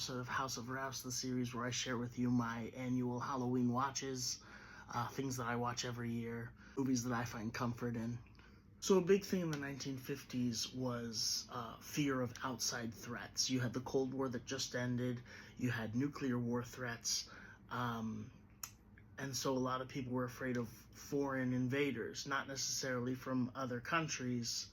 episode of House of Raus, the series where I share with you my annual Halloween watches, things that I watch every year, movies that I find comfort in. So a big thing in the 1950s was fear of outside threats. You had the Cold War that just ended, you had nuclear war threats, and so a lot of people were afraid of foreign invaders, not necessarily from other countries,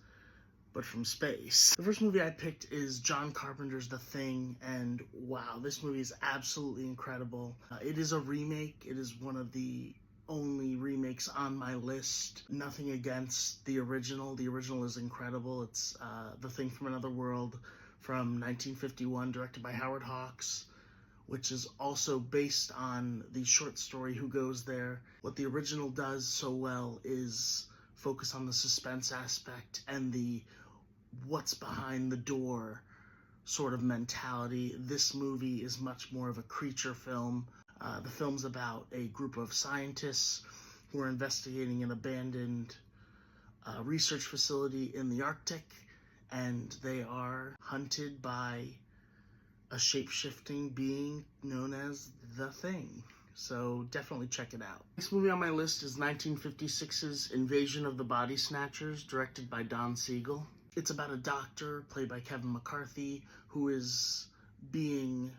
but from space. The first movie I picked is John Carpenter's The Thing, and wow, this movie is absolutely incredible. It is a remake. It is one of the only remakes on my list. Nothing against the original. The original is incredible. It's The Thing from Another World from 1951, directed by Howard Hawks, which is also based on the short story Who Goes There. What the original does so well is focus on the suspense aspect and the what's behind the door sort of mentality. This movie is much more of a creature film. The film's about a group of scientists who are investigating an abandoned research facility in the Arctic, and they are hunted by a shape-shifting being known as The Thing. So definitely check it out. Next movie on my list is 1956's Invasion of the Body Snatchers, directed by Don Siegel. It's about a doctor, played by Kevin McCarthy, who is being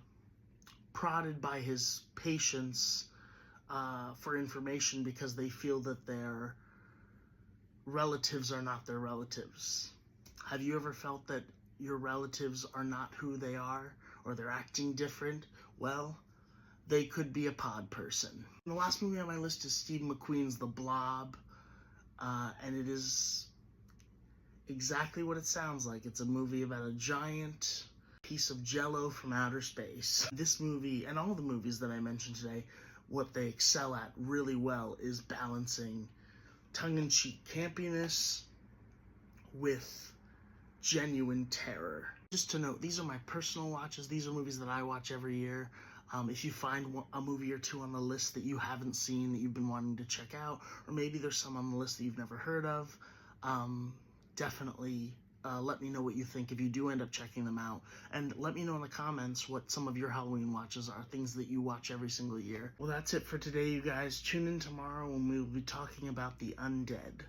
prodded by his patients for information because they feel that their relatives are not their relatives. Have you ever felt that your relatives are not who they are, or they're acting different? Well, they could be a pod person. And the last movie on my list is Steve McQueen's The Blob, and it is exactly what it sounds like. It's a movie about a giant piece of jello from outer space. This movie, and all the movies that I mentioned today, what they excel at really well is balancing tongue-in-cheek campiness with genuine terror. Just to note, these are my personal watches. These are movies that I watch every year. If you find a movie or two on the list that you haven't seen, that you've been wanting to check out, or maybe there's some on the list that you've never heard of, definitely let me know what you think if you do end up checking them out. And let me know in the comments what some of your Halloween watches are, things that you watch every single year. Well, that's it for today, you guys. Tune in tomorrow when we'll be talking about The Undead.